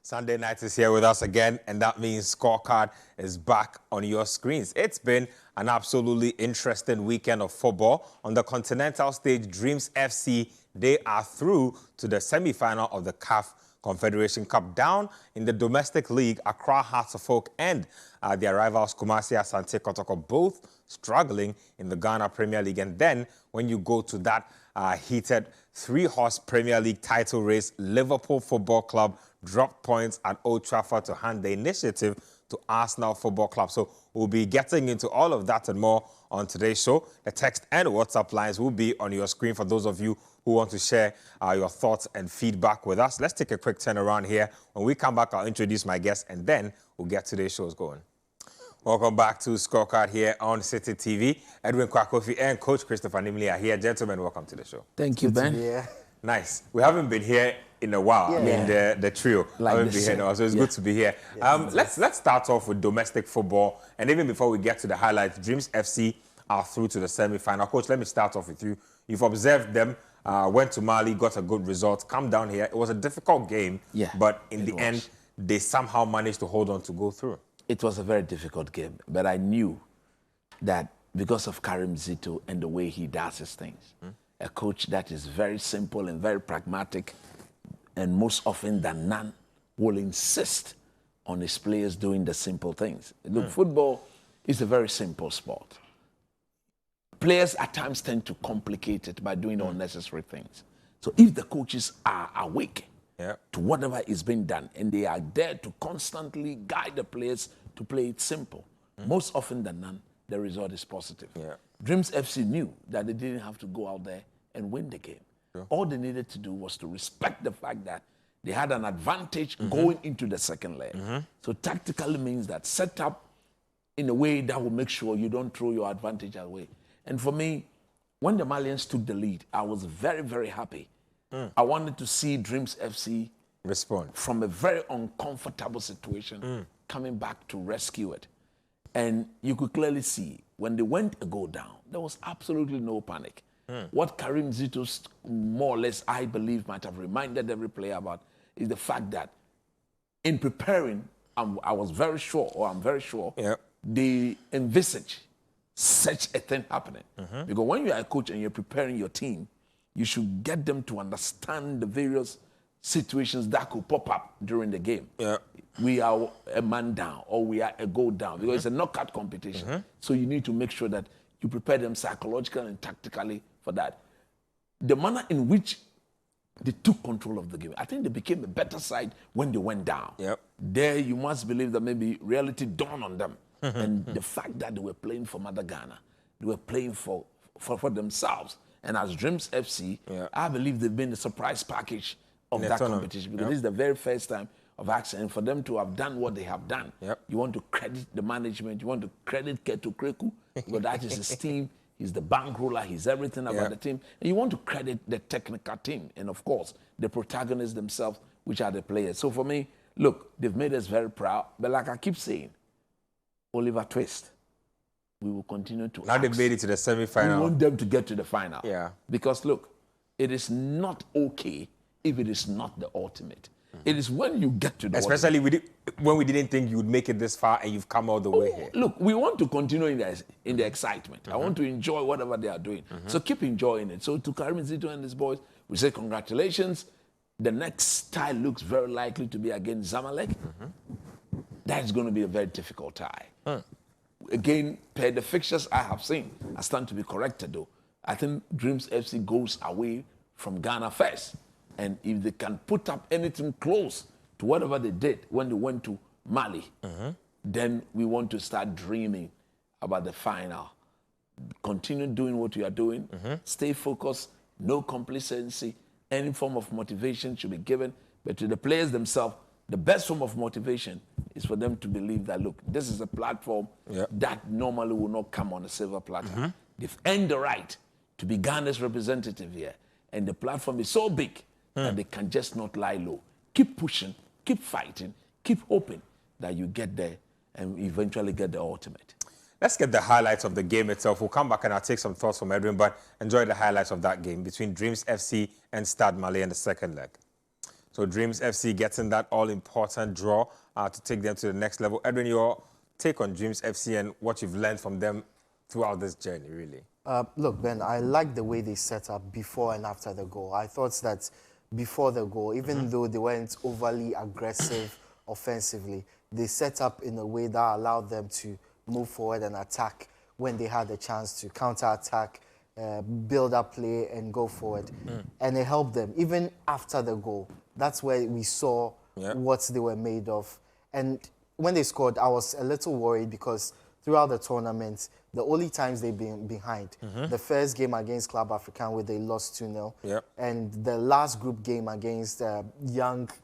Sunday night is here with us again, and that means Scorecard is back on your screens. It's been an absolutely interesting weekend of football. On the continental stage, Dreams FC, they are through to the semi-final of the CAF Confederation Cup. Down in the domestic league, Accra Hearts of Oak and their rivals Kumasi Asante Kotoko both struggling in the Ghana Premier League. And then when you go to that heated three-horse Premier League title race, Liverpool Football Club dropped points at Old Trafford to hand the initiative to Arsenal Football Club. So we'll be getting into all of that and more on today's show. The text and WhatsApp lines will be on your screen for those of you who want to share your thoughts and feedback with us. Let's take a quick turn around here. When we come back, I'll introduce my guests, and then we'll get today's shows going. Welcome back to Scorecard here on Citi TV. Edwin Kwakofi and Coach Christopher Nimley are here. Gentlemen, welcome to the show. Thank you, Ben. Nice. We haven't been here in a while. I mean, the trio haven't been here now, so it's good to be here. Let's start off with domestic football. And even before we get to the highlights, Dreams FC are through to the semi-final. Coach, let me start off with you. You've observed them, went to Mali, got a good result, come down here. It was a difficult game, but in the end, they somehow managed to hold on to go through. It was a very difficult game, but I knew that because of Karim Zito and the way he does his things, a coach that is very simple and very pragmatic, and most often than none will insist on his players doing the simple things. Look, football is a very simple sport. Players at times tend to complicate it by doing unnecessary things. So if the coaches are awake to whatever is being done, and they are there to constantly guide the players to play it simple, most often than none, the result is positive. Dreams FC knew that they didn't have to go out there and win the game. All they needed to do was to respect the fact that they had an advantage going into the second leg. So tactically means that set up in a way that will make sure you don't throw your advantage away. And for me, when the Malians took the lead, I was very, very happy. I wanted to see Dreams FC respond from a very uncomfortable situation, coming back to rescue it. And you could clearly see when they went a goal down, there was absolutely no panic. What Karim Zito, more or less, I believe, might have reminded every player about is the fact that in preparing, I was very sure, or I'm very sure, they envisage such a thing happening. Because when you are a coach and you're preparing your team, you should get them to understand the various situations that could pop up during the game. We are a man down or we are a goal down because it's a knockout competition. So you need to make sure that you prepare them psychologically and tactically for that. The manner in which they took control of the game, I think they became a better side when they went down. There you must believe that maybe reality dawned on them. And the fact that they were playing for Mother Ghana, they were playing for themselves. And as Dreams FC, I believe they've been the surprise package of that competition because this is the very first time of action. And for them to have done what they have done, you want to credit the management, you want to credit Ketu Kreku, because that is his team. He's the bankroller, he's everything about the team. And you want to credit the technical team and, of course, the protagonists themselves, which are the players. So for me, look, they've made us very proud. But like I keep saying, Oliver Twist, we will continue to Now they've made it to the semi-final. We want them to get to the final. Because, look, it is not okay if it is not the ultimate. It is when you get to the especially when we didn't think you would make it this far and you've come all the way here. Look, we want to continue in the excitement. I want to enjoy whatever they are doing. So keep enjoying it. So to Karim Zito and his boys, we say congratulations. The next tie looks very likely to be against Zamalek. That's going to be a very difficult tie. Again, per the fixtures I have seen, I stand to be corrected though. I think Dreams FC goes away from Ghana first. And if they can put up anything close to whatever they did when they went to Mali, then we want to start dreaming about the final. Continue doing what you are doing. Stay focused. No complacency. Any form of motivation should be given. But to the players themselves, the best form of motivation is for them to believe that, look, this is a platform that normally will not come on a silver platter. They've earned the right to be Ghana's representative here. And the platform is so big that they can just not lie low. Keep pushing, keep fighting, keep hoping that you get there and eventually get the ultimate. Let's get the highlights of the game itself. We'll come back and I'll take some thoughts from Edwin, but enjoy the highlights of that game between Dreams FC and Stade Malien in the second leg. So Dreams FC getting that all-important draw to take them to the next level. Edwin, your take on Dreams FC and what you've learned from them throughout this journey, really? Look, Ben, I like the way they set up before and after the goal. I thought that before the goal, even though they weren't overly aggressive offensively, they set up in a way that allowed them to move forward and attack when they had the chance to counter-attack, build up play and go forward. And it helped them. Even after the goal, that's where we saw what they were made of. And when they scored, I was a little worried because throughout the tournament, the only times they've been behind, the first game against Club Africain where they lost 2-0, and the last group game against Younger.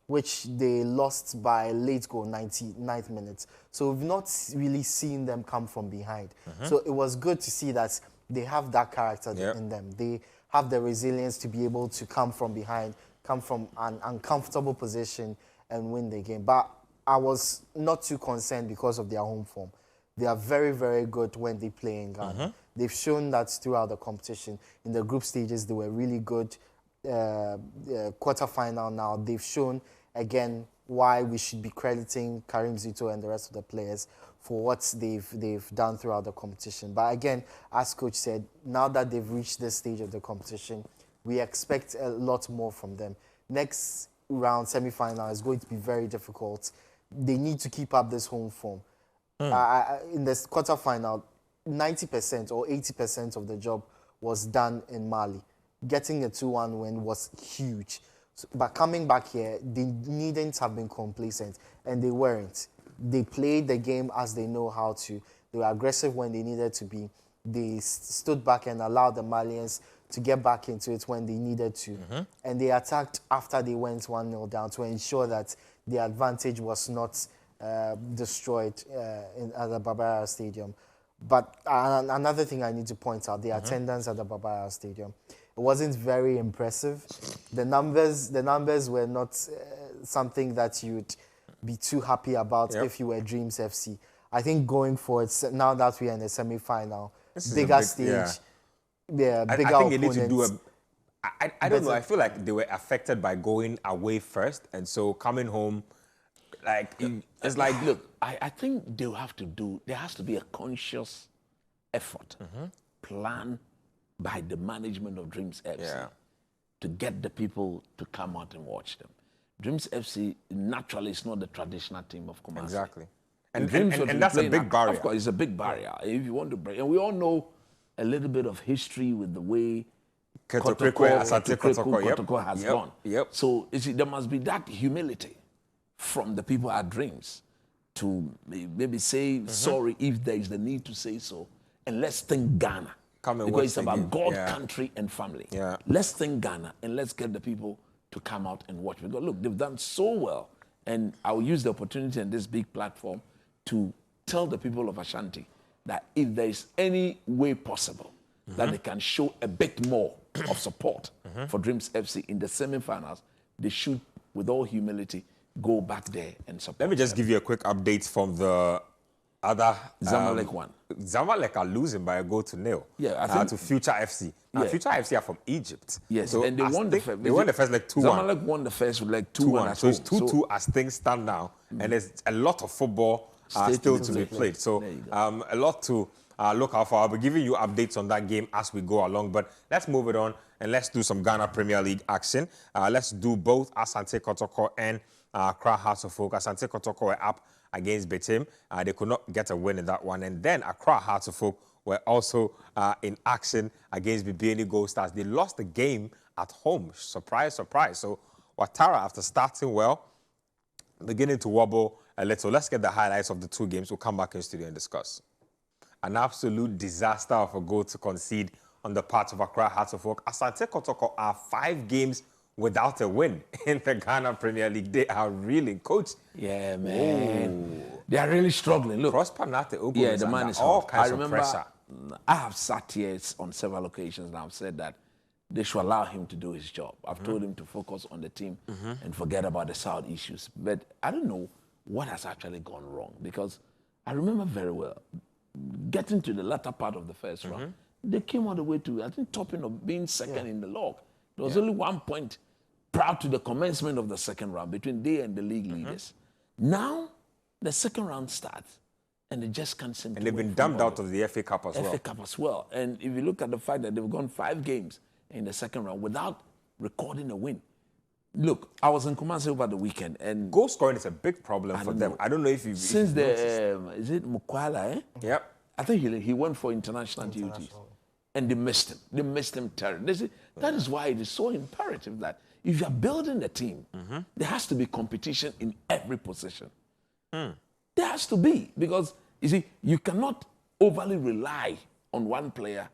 Which they lost by late goal, 99th minute. So we've not really seen them come from behind. So it was good to see that they have that character in them. They have the resilience to be able to come from behind, come from an uncomfortable position and win the game. But I was not too concerned because of their home form. They are very, very good when they play in Ghana. They've shown that throughout the competition. In the group stages, they were really good. Quarter-final now, they've shown again why we should be crediting Karim Zito and the rest of the players for what they've done throughout the competition. But again, as coach said, now that they've reached this stage of the competition, we expect a lot more from them. Next round, semi-final, is going to be very difficult. They need to keep up this home form. In this quarter-final, 90% or 80% of the job was done in Mali. Getting a 2-1 win was huge. So, but coming back here, they needn't have been complacent, and they weren't. They played the game as they know how to. They were aggressive when they needed to be. They stood back and allowed the Malians to get back into it when they needed to. And they attacked after they went 1-0 down to ensure that the advantage was not destroyed at the Barbara Stadium. But another thing I need to point out, the attendance at the Barbara Stadium. It wasn't very impressive. The numbers were not something that you'd be too happy about if you were Dreams FC. I think going forward, now that we are in the semi-final, bigger stage, bigger I think opponents. they need to do I don't know. I feel like they were affected by going away first, and so coming home, like it's like look. I think there has to be a conscious effort, plan by the management of Dreams FC to get the people to come out and watch them. Dreams FC naturally is not the traditional team of Kumasi. Exactly. And that's a big barrier. Of course, it's a big barrier. If you want to break, and we all know a little bit of history with the way Kotoko has gone. So there must be that humility from the people at Dreams to maybe say sorry if there is the need to say so, and let's think Ghana. Because it's about God, country, and family. Let's think Ghana, and let's get the people to come out and watch. Because look, they've done so well, and I'll use the opportunity on this big platform to tell the people of Ashanti that if there is any way possible that they can show a bit more of support for Dreams FC in the semi-finals, they should, with all humility, go back there and support. Let me just give you a quick update from the other Zamalek one. Zamalek are losing by a goal to nil. I think to Future FC. Now, Future FC are from Egypt. Yes, so and they won the first. They won the first like 2-1. Zamalek won the first with like 2-1. So it's 2-2 as things stand now, and there's a lot of football still to be played. So a lot to look out for. I'll be giving you updates on that game as we go along. But let's move it on and let's do some Ghana Premier League action. Let's do both Asante Kotoko and Accra Hearts of Oak. Asante Kotoko were up against Betim. They could not get a win in that one. And then Accra Hearts of Oak were also in action against Bibiani Gold Stars. They lost the game at home. Surprise, surprise. So Ouattara, after starting well, beginning to wobble a little. Let's get the highlights of the two games. We'll come back in studio and discuss. An absolute disaster of a goal to concede on the part of Accra Hearts of Oak. Asante Kotoko are 5 games without a win in the Ghana Premier League. They are really, coach. Yeah, man. They are really struggling. Look, Prosper Nate Ogo the man is all hot. kinds I remember, of pressure. I have sat here on several occasions and I've said that they should allow him to do his job. I've told him to focus on the team and forget about the South issues. But I don't know what has actually gone wrong, because I remember very well getting to the latter part of the first round, they came all the way to, I think, topping of being second in the log. There was only 1 point prior to the commencement of the second round between they and the league leaders. Now, the second round starts, and they just can't seem to And they've been dumped out of the FA Cup as well. FA Cup as well. And if you look at the fact that they've gone 5 games in the second round without recording a win. Look, I was in Kumasi over the weekend, and Goal scoring is a big problem for them. I don't know if you've since if the you've is it Mukwala? Yep. I think he went for international duties, and they missed him. They missed him terribly. That is why it is so imperative that if you are building a team, there has to be competition in every position. There has to be, because you see, you cannot overly rely on one player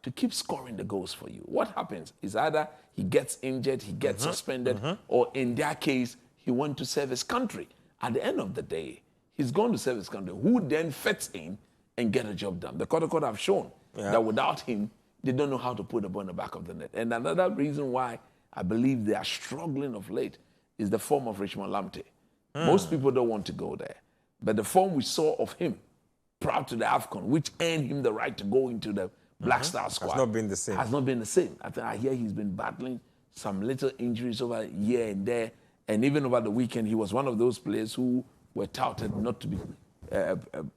to keep scoring the goals for you. What happens is either he gets injured, he gets suspended, or in their case, he went to serve his country. At the end of the day, he's gone to serve his country. Who then fits in and get a job done? The Kotoko have shown that without him, they don't know how to put the ball in the back of the net. And another reason why I believe they are struggling of late is the form of Richmond Lamptey. Most people don't want to go there. But the form we saw of him prior to the AFCON, which earned him the right to go into the Black Star squad, has not been the same. Has not been the same. I hear he's been battling some little injuries over here and there. And even over the weekend, he was one of those players who were touted not to be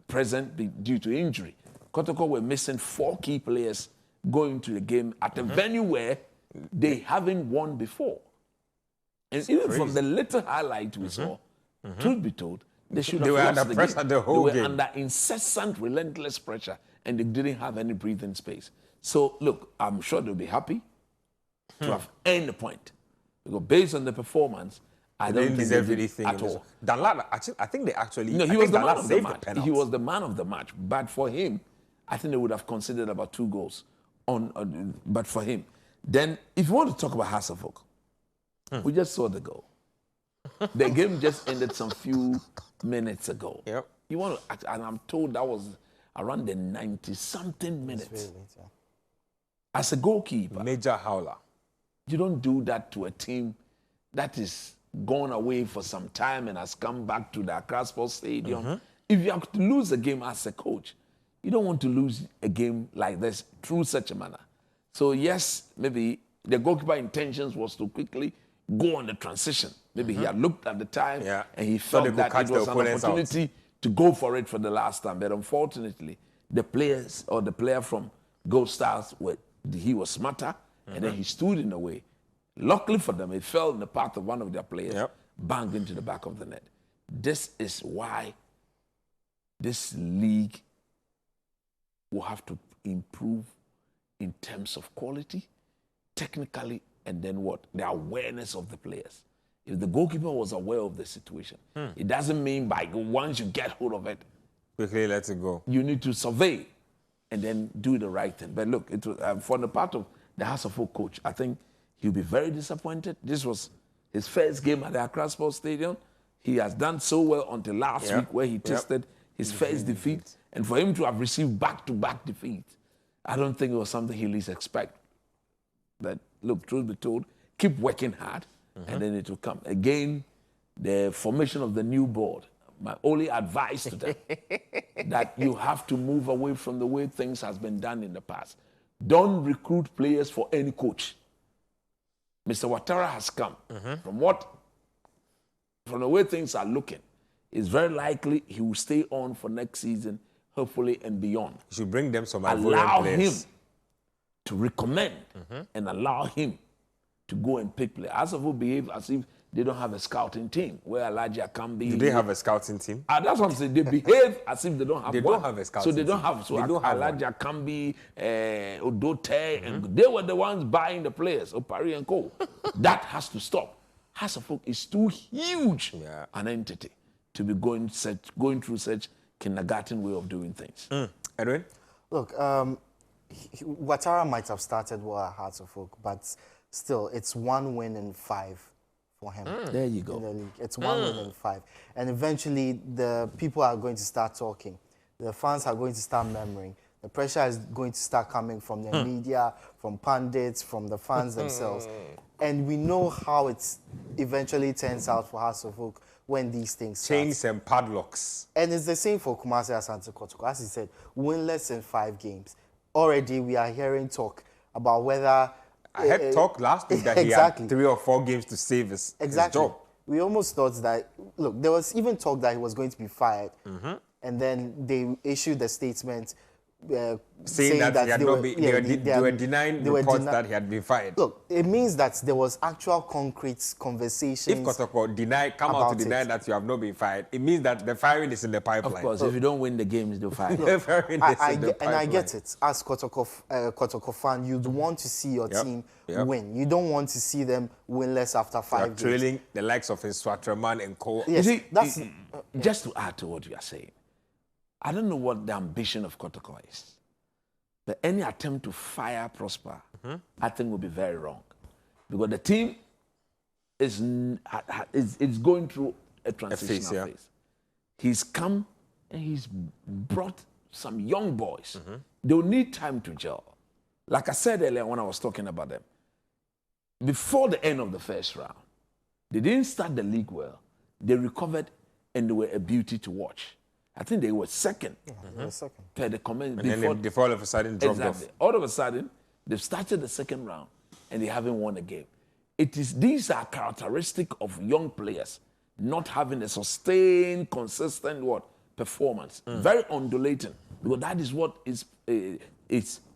present due to injury. Kotoko were missing 4 key players going to the game at a venue where they haven't won before. And even from the little highlight we saw, truth be told, they should have lost under pressure the whole game. They were under incessant, relentless pressure, and they didn't have any breathing space. So, look, I'm sure they'll be happy to have earned the point. Because based on the performance, I don't think deserve they did anything at all. Danlad, actually, I think they actually. No, I he was think the Danlad man of the saved match. penalty. He was the man of the match. But for him, I think they would have considered about 2 goals. But for him. Then, if you want to talk about Hasselhoff, we just saw the goal. The game just ended some few minutes ago. Yep. You want to, and I'm told that was around the 90-something minutes. Really late, yeah. As a goalkeeper, Major howler. you don't do that to a team that is gone away for some time and has come back to the Accra Sports Stadium. If you have to lose a game as a coach, you don't want to lose a game like this through such a manner. So yes, maybe the goalkeeper intentions was to quickly go on the transition. Maybe he had looked at the time and he So they felt could that catch it was the an opponents out. opportunity to go for it for the last time. But unfortunately, the players or the player from Gold Stars, he was smarter and then he stood in the way. Luckily for them, it fell in the path of one of their players, banged into the back of the net. This is why this league will have to improve in terms of quality, technically, and then what? The awareness of the players. If the goalkeeper was aware of the situation, it doesn't mean by once you get hold of it, Quickly let it go. you need to survey and then do the right thing. But look, it was, for the part of the Hasselhoff coach, I think he'll be very disappointed. This was his first game at the Accra Sports Stadium. He has done so well until last week where he tasted his first defeat. And for him to have received back-to-back defeats, I don't think it was something he'll least expect. But look, truth be told, keep working hard and then it will come. Again, the formation of the new board, my only advice to them, that you have to move away from the way things has been done in the past. Don't recruit players for any coach. Mr. Ouattara has come. From the way things are looking, it's very likely he will stay on for next season, hopefully, and beyond. You should bring them some Allow Ivorian players. him to recommend and allow him to go and pick players. As of who behave as if they don't have a scouting team, where Elijah can be. Do they have a scouting team? That's what I'm saying. They behave as if they don't have They one. don't have a scouting So they don't team. have. So They don't have Elijah Kambi, Odote, and they were the ones buying the players, Opari and Co. That has to stop. Hasselhoff is too huge an entity to be going through such kindergarten way of doing things. Edwin? Look, Ouattara might have started well at Hearts of Oak, but still, it's 1 win in 5 for him. There you In go. the league. It's 1 win in 5. And eventually, the people are going to start talking. The fans are going to start murmuring. The pressure is going to start coming from the media, from pundits, from the fans themselves. And we know how it eventually turns out for Hearts of Oak when these things start. Chains and padlocks. And it's the same for Kumasi Asante Kotoko. As he said, winless in 5 games. already we are hearing talk about whether... I heard talk last week that exactly. he had 3 or 4 games to save his job. We almost thought that, look, there was even talk that he was going to be fired. And then they issued a statement saying that he had not been, they were denying reports that he had been fired. Look, it means that there was actual concrete conversations. If Kotoko come out to deny that you have not been fired, it means that the firing is in the pipeline. Of course, if you don't win the games, they'll fire you. And I get it. As Kotoko fan, you'd want to see your team win. You don't want to see them winless after 5 games. Trailing the likes of Swatraman and Co. Yes, just to add to what you are saying, I don't know what the ambition of Kotoko is, but any attempt to fire Prosper, I think will be very wrong, because the team is going through a transitional phase. He's come and he's brought some young boys. They'll need time to gel. Like I said earlier when I was talking about them, before the end of the first round, they didn't start the league well. They recovered and they were a beauty to watch. I think they were second. They were second. Per the comment. And then they all of a sudden dropped off. All of a sudden, they've started the second round and they haven't won a game. These are characteristic of young players not having a sustained, consistent performance. Very undulating, because that is what is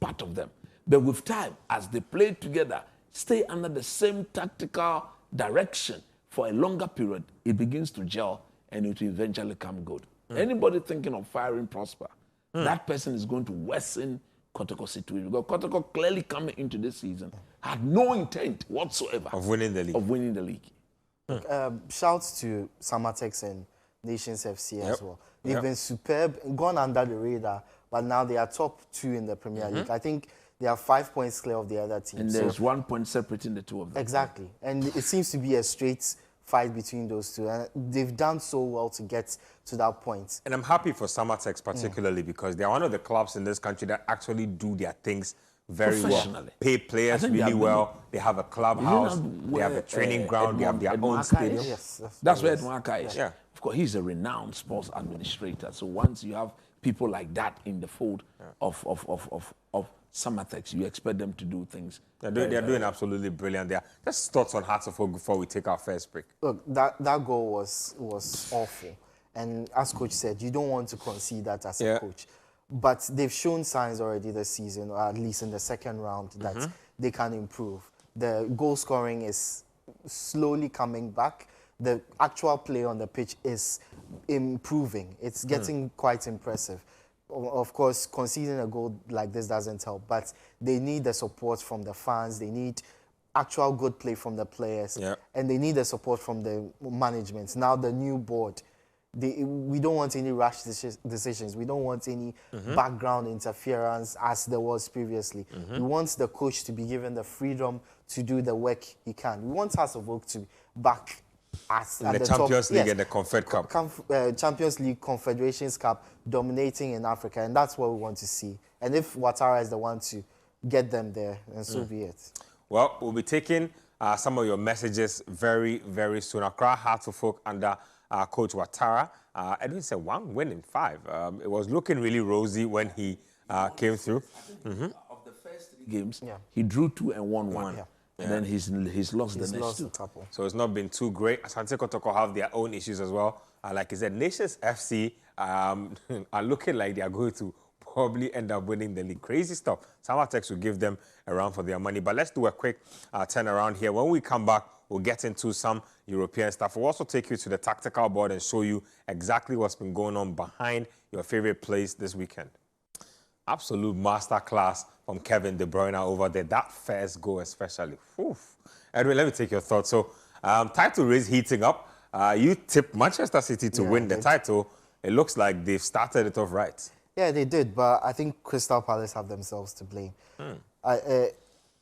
part of them. But with time, as they play together, stay under the same tactical direction for a longer period, it begins to gel and it will eventually come good. Anybody thinking of firing Prosper, that person is going to worsen Kotoko's situation. Because Kotoko clearly coming into this season had no intent whatsoever of winning the league. Shouts to Samatex and Nations FC as well. They've been superb, gone under the radar, but now they are top 2 in the Premier League. I think they are 5 points clear of the other team. And there's 1 point separating the two of them. Exactly. And it seems to be a straight fight between those two. And they've done so well to get to that point. And I'm happy for Samatex particularly because they are one of the clubs in this country that actually do their things very well. Pay players really well. They have a clubhouse. They have a training ground. They have their own stadium. Yes, that's where Edmwaka is. Yeah. Of course, he's a renowned sports administrator. So once you have people like that in the fold of Samatex, you expect them to do things. They're doing absolutely brilliant. There. Just thoughts on Hearts of Oak before we take our first break. Look, that goal was awful. And as coach said, you don't want to concede that as a coach. But they've shown signs already this season, or at least in the second round, that they can improve. The goal scoring is slowly coming back. The actual play on the pitch is improving. It's getting quite impressive. Of course, conceding a goal like this doesn't help, but they need the support from the fans. They need actual good play from the players, and they need the support from the management. Now the new board, we don't want any rash decisions. We don't want any background interference as there was previously. We want the coach to be given the freedom to do the work he can. We want Hearts of Oak to back us at the Champions League and the Confed Cup. Champions League, Confederations Cup, dominating in Africa, and that's what we want to see. And if Ouattara is the one to get them there, then so be it. Well, we'll be taking some of your messages very, very soon. Accra Hearts of Oak under Coach Ouattara. Edwin said 1 win in 5. It was looking really rosy when he came through. Of the first 3 games, he drew 2 and won 1. And then he's lost the next 2. So it's not been too great. Asante Kotoko have their own issues as well. Like I said, Nations FC are looking like they are going to probably end up winning the league. Crazy stuff. Samatex will give them a run for their money. But let's do a quick turnaround here. When we come back, we'll get into some European stuff. We'll also take you to the tactical board and show you exactly what's been going on behind your favorite place this weekend. Absolute masterclass from Kevin De Bruyne over there. That first goal especially. Oof. Edwin, let me take your thoughts. So, title race heating up. You tipped Manchester City to win the title. It looks like they've started it off right. Yeah, they did, but I think Crystal Palace have themselves to blame.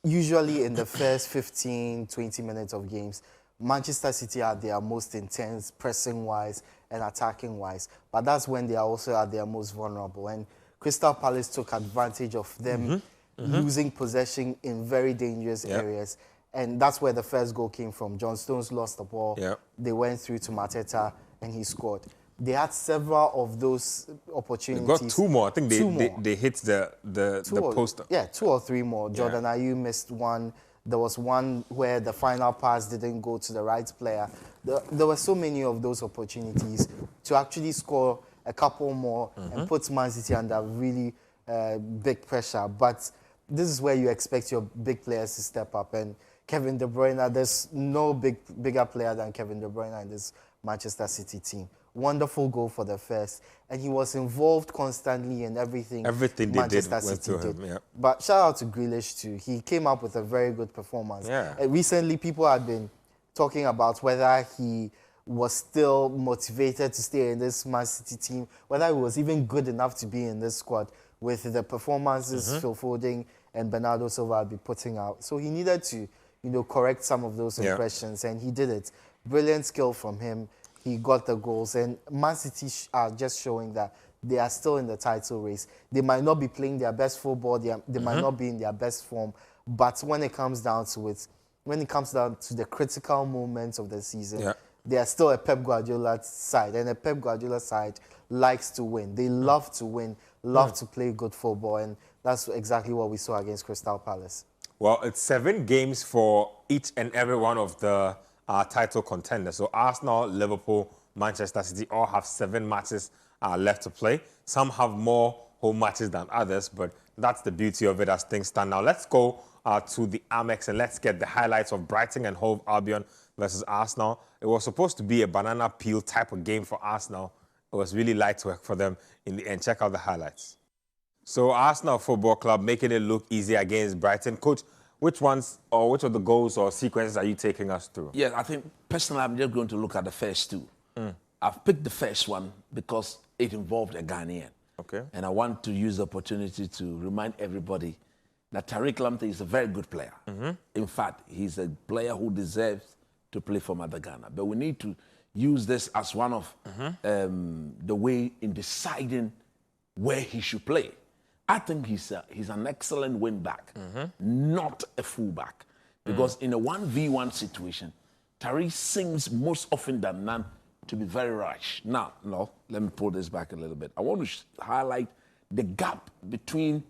Usually in the first 15, 20 minutes of games, Manchester City are their most intense, pressing-wise and attacking-wise. But that's when they are also at their most vulnerable. And Crystal Palace took advantage of them losing possession in very dangerous areas. And that's where the first goal came from. John Stones lost the ball. They went through to Mateta, and he scored. They had several of those opportunities. They got 2 more. I think they hit the or, poster. Yeah, 2 or 3 more. Jordan Ayew missed one. There was one where the final pass didn't go to the right player. There were so many of those opportunities to actually score a couple more and put Man City under really big pressure. But this is where you expect your big players to step up. And Kevin De Bruyne, there's no bigger player than Kevin De Bruyne in this Manchester City team. Wonderful goal for the first, and he was involved constantly in everything Manchester City did. Yeah. But shout out to Grealish too. He came up with a very good performance. Yeah. Recently, people had been talking about whether he was still motivated to stay in this Man City team, whether he was even good enough to be in this squad with the performances Phil Foden and Bernardo Silva had been putting out. So he needed to, correct some of those impressions, and he did it. Brilliant skill from him. He got the goals, and Man City are just showing that they are still in the title race. They might not be playing their best football, they might not be in their best form, but when it comes down to it, when it comes down to the critical moments of the season, they are still a Pep Guardiola side, and a Pep Guardiola side likes to win. They love to win, love to play good football, and that's exactly what we saw against Crystal Palace. Well, it's 7 games for each and every one of the title contenders. So Arsenal, Liverpool, Manchester City all have 7 matches left to play. Some have more home matches than others, but that's the beauty of it as things stand now. Let's go to the Amex and let's get the highlights of Brighton and Hove Albion versus Arsenal. It was supposed to be a banana peel type of game for Arsenal. It was really light work for them in the end. Check out the highlights. So Arsenal Football Club making it look easy against Brighton. Coach, which of the goals or sequences are you taking us through? Yeah, I think personally I'm just going to look at the first 2. I've picked the first one because it involved a Ghanaian. Okay. And I want to use the opportunity to remind everybody that Tariq Lamptey is a very good player. In fact, he's a player who deserves to play for Mother Ghana. But we need to use this as one of the way in deciding where he should play. I think he's an excellent wing-back, not a full-back. Because in a 1v1 situation, Tariq seems most often than none to be very rash. Now, let me pull this back a little bit. I want to highlight the gap between,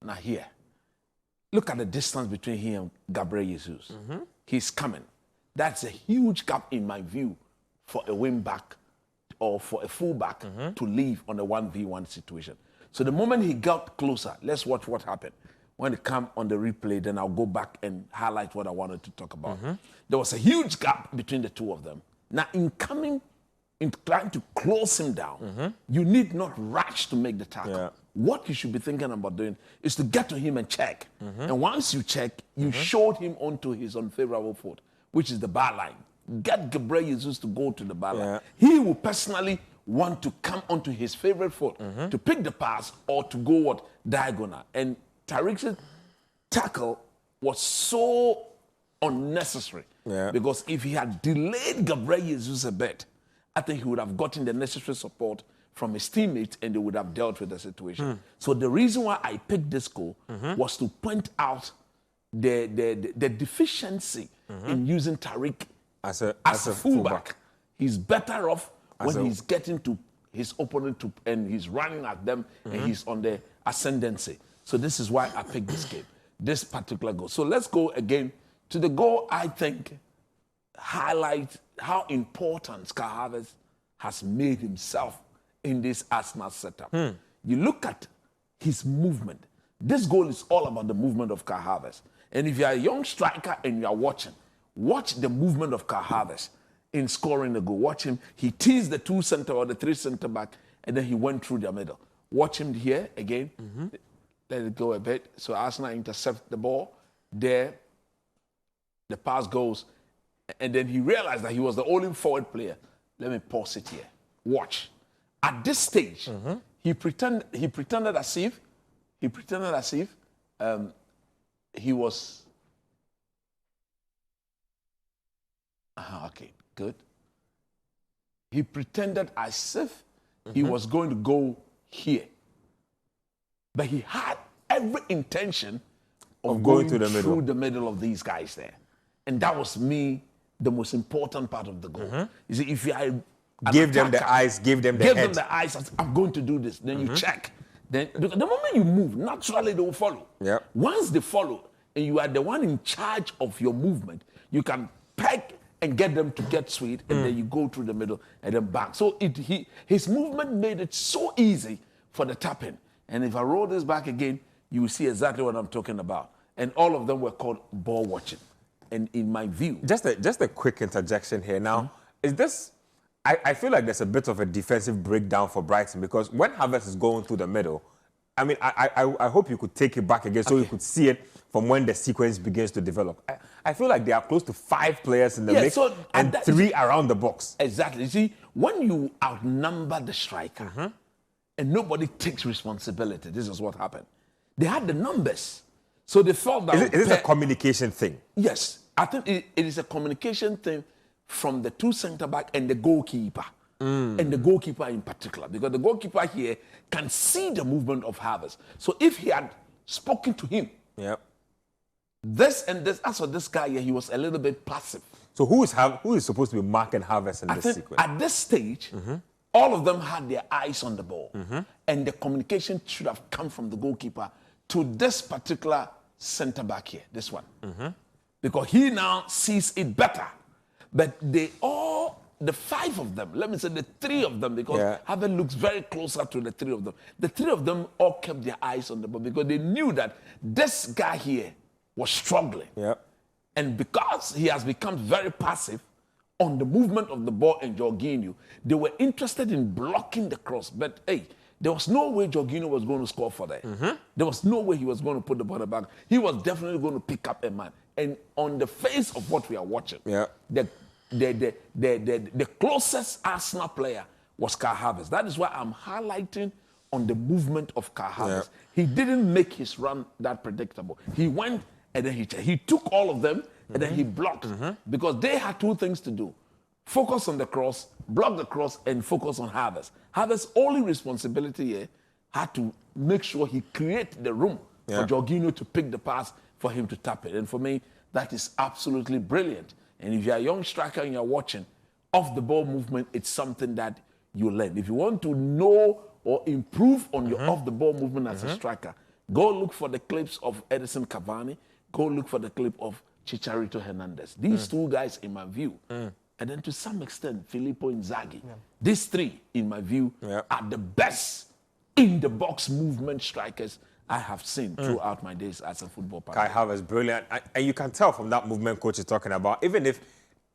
now here. Look at the distance between him and Gabriel Jesus. He's coming. That's a huge gap in my view for a wing-back or for a full-back to leave on a 1v1 situation. So the moment he got closer, let's watch what happened. When it comes on the replay, then I'll go back and highlight what I wanted to talk about. There was a huge gap between the two of them. Now, in trying to close him down, you need not rush to make the tackle. Yeah. What you should be thinking about doing is to get to him and check. And once you check, you showed him onto his unfavorable foot, which is the bar line. Get Gabriel Jesus to go to the bar line. He will personally want to come onto his favorite foot to pick the pass or to go diagonal. And Tariq's tackle was so unnecessary because if he had delayed Gabriel Jesus a bit, I think he would have gotten the necessary support from his teammates and they would have dealt with the situation. So the reason why I picked this goal was to point out the deficiency in using Tariq as a fullback. He's better off when he's getting to his opponent and he's running at them and he's on the ascendancy. So this is why I picked this game, this particular goal. So let's go again to the goal I think highlights how important Kai Havertz has made himself in this Arsenal setup. You look at his movement. This goal is all about the movement of Kai Havertz. And if you're a young striker and you're watching, watch the movement of Kai Havertz in scoring the goal. Watch him. He teased the 2 center or the 3 center back, and then he went through the middle. Watch him here again. Let it go a bit. So Arsenal intercept the ball. There, the pass goes, and then he realized that he was the only forward player. Let me pause it here. Watch. At this stage, he pretended as if he was. Okay, good. He pretended as if he was going to go here. But he had every intention of going through the middle of these guys there. And that was the most important part of the goal. You see, if you are Give them the eyes, give them the Give head. them the eyes. I'm going to do this. Then you check. Then because the moment you move, naturally they will follow. Yep. Once they follow, and you are the one in charge of your movement, you can peg and get them to get sweet, and then you go through the middle and then back. So his movement made it so easy for the tapping. And if I roll this back again, you will see exactly what I'm talking about. And all of them were called ball watching. And in my view, just a quick interjection here. Now, is this? I feel like there's a bit of a defensive breakdown for Brighton, because when Havertz is going through the middle, I mean, I hope you could take it back again so you could see it from when the sequence begins to develop. I feel like there are close to 5 players in the mix and 3 around the box. Exactly. You see, when you outnumber the striker and nobody takes responsibility, this is what happened. They had the numbers. So they felt that... Is it a communication thing? Yes. I think it is a communication thing from the 2 centre-back and the goalkeeper. And the goalkeeper in particular. Because the goalkeeper here can see the movement of Havertz. So if he had spoken to him, this and this, as for this guy here, he was a little bit passive. So who is supposed to be marking Havertz in this sequence? At this stage, all of them had their eyes on the ball. And the communication should have come from the goalkeeper to this particular centre-back here, this one. Because he now sees it better. But the 5 of them, let me say the 3 of them, because Havertz looks very closer to the 3 of them. The 3 of them all kept their eyes on the ball because they knew that this guy here was struggling. And because he has become very passive on the movement of the ball and Jorginho, they were interested in blocking the cross. But hey, there was no way Jorginho was going to score for that. There was no way he was going to put the ball back. He was definitely going to pick up a man. And on the face of what we are watching, the closest Arsenal player was Kai Havertz. That is why I'm highlighting on the movement of Kai Havertz. He didn't make his run that predictable. He went and then he took all of them and then he blocked. Because they had 2 things to do. Focus on the cross, block the cross, and focus on Havertz. Havertz's only responsibility here had to make sure he created the room for Jorginho to pick the pass for him to tap it. And for me, that is absolutely brilliant. And if you're a young striker and you're watching, off-the-ball movement, it's something that you learn. If you want to know or improve on your off-the-ball movement as a striker, go look for the clips of Edison Cavani. Go look for the clip of Chicharito Hernandez. These 2 guys, in my view, and then to some extent, Filippo Inzaghi. These 3, in my view, are the best in-the-box movement strikers I have seen throughout my days as a football player. Kai Havertz, brilliant. And you can tell from that movement coach is talking about, even if,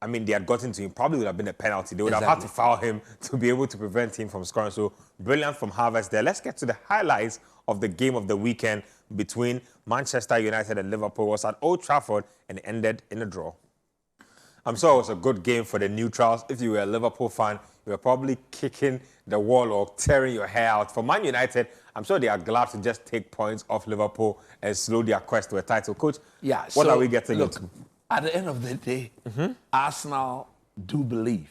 I mean, they had gotten to him, probably would have been a penalty. They would have had to foul him to be able to prevent him from scoring. So brilliant from Havertz there. Let's get to the highlights of the game of the weekend between Manchester United and Liverpool. It was at Old Trafford and ended in a draw. I'm sure it was a good game for the neutrals. If you were a Liverpool fan, you were probably kicking the wall or tearing your hair out. For Man United, I'm sure they are glad to just take points off Liverpool and slow their quest to a title. Coach, what are we getting into? At the end of the day, Arsenal do believe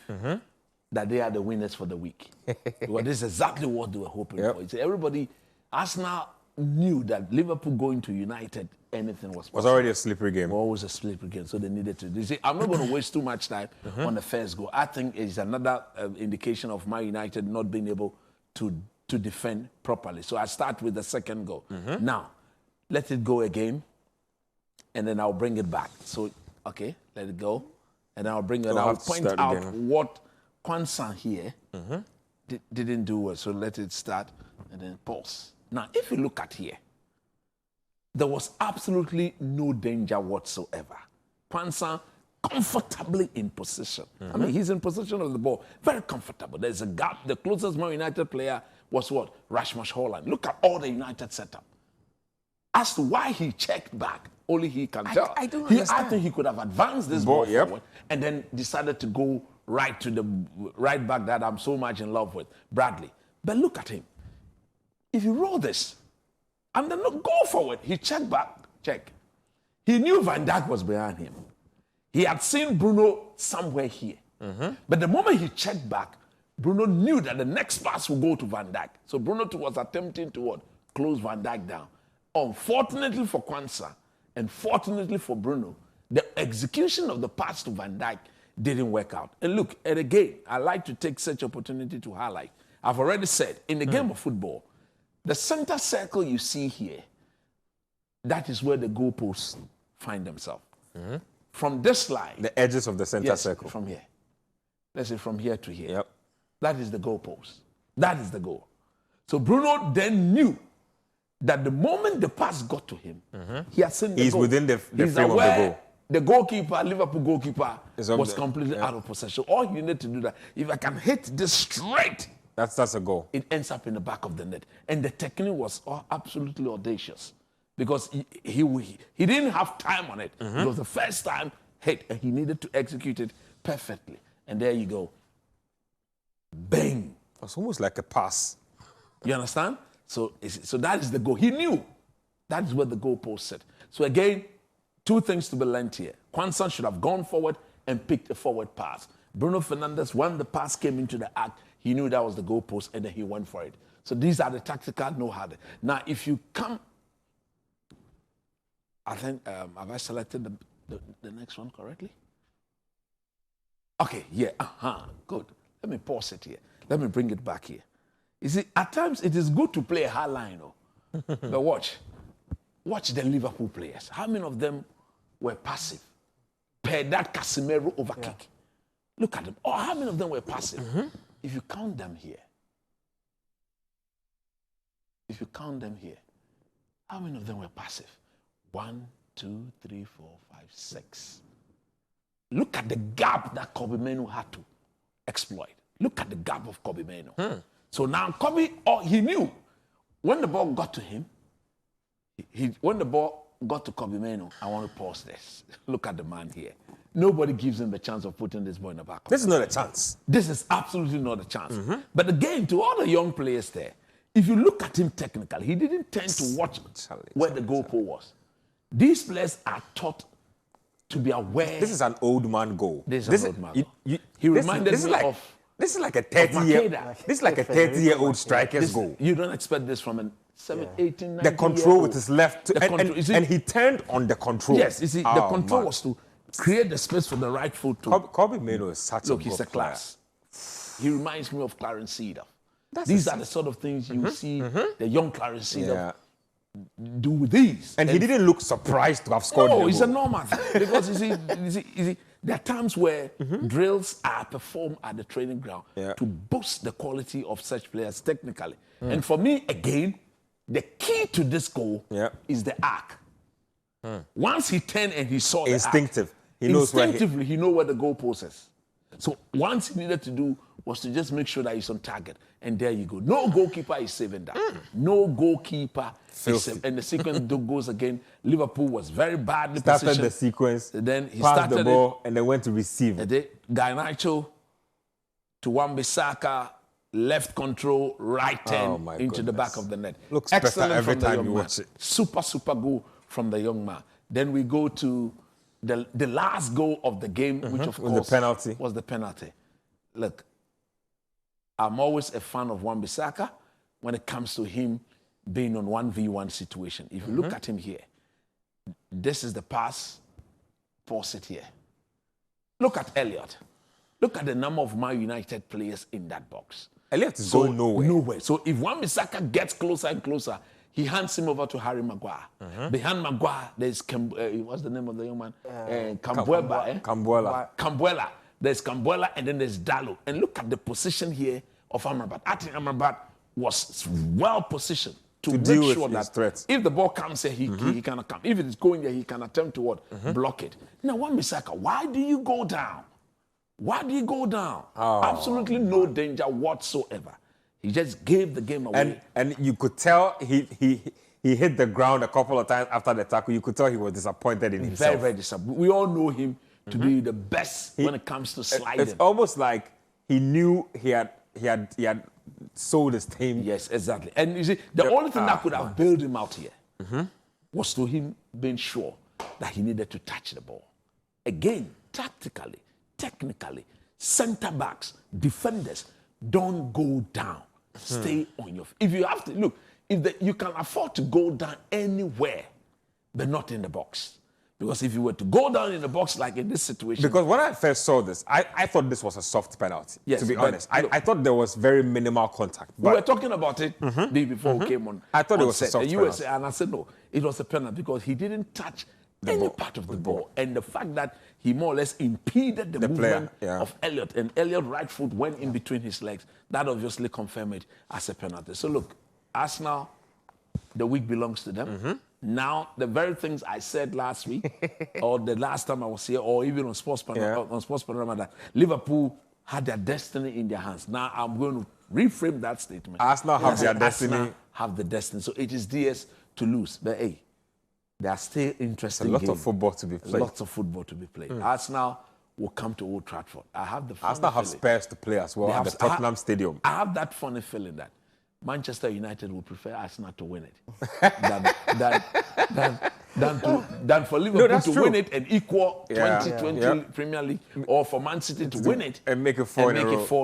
that they are the winners for the week. Well, this is exactly what they were hoping for. It's everybody, Arsenal knew that Liverpool going to United, anything was possible. Was already a slippery game. Always a slippery game, so they needed to. They say, I'm not going to waste too much time on the first goal. I think it's another indication of Man United not being able to defend properly. So I start with the second goal. Now, let it go again, and then I'll bring it back. So, okay, let it go, and I'll bring it. I'll point out what Kwanzaa here didn't do well. So let it start, and then pause. Now, if you look at here, there was absolutely no danger whatsoever. Kwanzaa comfortably in position. I mean, he's in position of the ball, very comfortable. There's a gap. The closest Man United player was what? Rasmus Haaland. Look at all the United setup. As to why he checked back, only he can tell. I don't understand. I think he could have advanced this ball forward and then decided to go right to the right back that I'm so much in love with, Bradley. But look at him. If you roll this, and then go forward, he checked back, check. He knew Van Dijk was behind him. He had seen Bruno somewhere here. But the moment he checked back, Bruno knew that the next pass would go to Van Dijk. So Bruno was attempting to what? Close Van Dijk down. Unfortunately for Kwanzaa, and fortunately for Bruno, the execution of the pass to Van Dijk didn't work out. And look, and again, I like to take such opportunity to highlight. I've already said, in the game of football, the center circle you see here, that is where the goalposts find themselves. From this line. The edges of the center circle. From here. Let's say from here to here. Yep. That is the goalpost. That is the goal. So Bruno then knew that the moment the pass got to him, he had seen the He's goal. within the frame of the goal. The goalkeeper, Liverpool goalkeeper, was completely out of possession. All you need to do that, if I can hit this straight, that's a goal. it ends up in the back of the net. And the technique was absolutely audacious because he didn't have time on it. It was the first time hit, and he needed to execute it perfectly. And there you go. Bang. It's almost like a pass. You understand? So that is the goal. He knew that is where the goalpost set. So again, two things to be learned here. Kwanzaa should have gone forward and picked a forward pass. Bruno Fernandes, when the pass came into the act, he knew that was the goalpost and then he went for it. So these are the tactical know-how. Now, if you come, I think, have I selected the next one correctly? Okay, yeah, good. Let me pause it here. Let me bring it back here. You see, at times it is good to play a hard line, but watch the Liverpool players. How many of them were passive per that Casemiro overkick? Yeah. Look at them. Oh, how many of them were passive? If you count them here, how many of them were passive? 1, 2, 3, 4, 5, 6. Look at the gap that Kobe Mainoo had to exploit. Look at the gap of Kobe Mainoo. So now Kobe, he knew when the ball got to him, when the ball got to Kobe Mainoo, I want to pause this. Look at the man here. Nobody gives him the chance of putting this ball in the back. This is not a chance. This is absolutely not a chance. But again, to all the young players there, if you look at him technically, he didn't tend to watch where the goalpost was. These players are taught to be aware. This is an old man goal. This is an old man goal. He reminded me of... This is like a 30-year-old striker's goal. You don't expect this from a 18, 19 The control year with his left. And he turned on the control. Yes, you see, the control was to create the space for the right foot to... Kobe Mainoo is such a good player. Look, he's a class. He reminds me of Clarence Seedorf. These are the sort of things you see the young Clarence Seedorf do with these. And he didn't look surprised to have scored. No, it's a normal thing. Because you see, there are times where drills are performed at the training ground to boost the quality of such players technically. And for me, again, the key to this goal is the arc. Once he turned and he saw the instinctive. arc, instinctively he knows where the goalpost is. So once he needed to do was to just make sure that he's on target. And there you go. No goalkeeper is saving that. No goalkeeper is saving. And the sequence goes again. Liverpool was very badly positioned. Started the sequence, then he passed started the ball, and then went to receive it. Garnacho to Wan-Bissaka, left control, right turn into the back of the net. Looks excellent better every from the time young you man. watch it. Super goal from the young man. Then we go to the last goal of the game, which of course was the penalty. Look, I'm always a fan of Wan-Bissaka when it comes to him being on 1v1 situation. If you look at him here, this is the pass, pause it here. Look at Elliott. Look at the number of Man United players in that box. Elliott is going nowhere. So if Wan-Bissaka gets closer and closer, he hands him over to Harry Maguire. Behind Maguire, there's what's the name of the young man? Cambuela. There's Cambuela and then there's Dalot. And look at the position here of Amrabat. I think Amrabat was well positioned to make sure that threats. If the ball comes here, he cannot come. If it is going there, he can attempt to block it. Now, Wan-Bissaka, why do you go down? Why do you go down? Absolutely no danger whatsoever. He just gave the game away. And you could tell he hit the ground a couple of times after the tackle. You could tell he was disappointed in himself. Very, very disappointed. We all know him to be the best when it comes to sliding. It's almost like he knew he had sold his team. Yes, exactly. And you see, the only thing that could have bailed him out here was to him being sure that he needed to touch the ball. Again, tactically, technically, centre backs, defenders, don't go down. Stay on your feet. If you have to, look, you can afford to go down anywhere, but not in the box. Because if you were to go down in the box like in this situation... Because when I first saw this, I thought this was a soft penalty, Yes, to be but honest. I thought there was very minimal contact. We were talking about it before we came on. I thought it was set, a soft and penalty. And I said, no, it was a penalty because he didn't touch any part of the ball. And the fact that he more or less impeded the movement of Elliot, and Elliot's right foot went in between his legs, that obviously confirmed it as a penalty. So look, Arsenal, the week belongs to them. Now, the very things I said last week, or the last time I was here, or even on Sports Panorama, that Liverpool had their destiny in their hands. Now, I'm going to reframe that statement. Arsenal have their destiny. Arsenal have the destiny. So it is theirs to lose. But hey, there are still interesting games. A lot of football to be played. Lots of football to be played. Arsenal will come to Old Trafford. I have the funny Arsenal have feeling. Spurs to play as well at the Tottenham Stadium. I have that funny feeling that Manchester United will prefer Arsenal to win it than for Liverpool to win it and equal 2020 Premier League, or for Man City to win it and make it four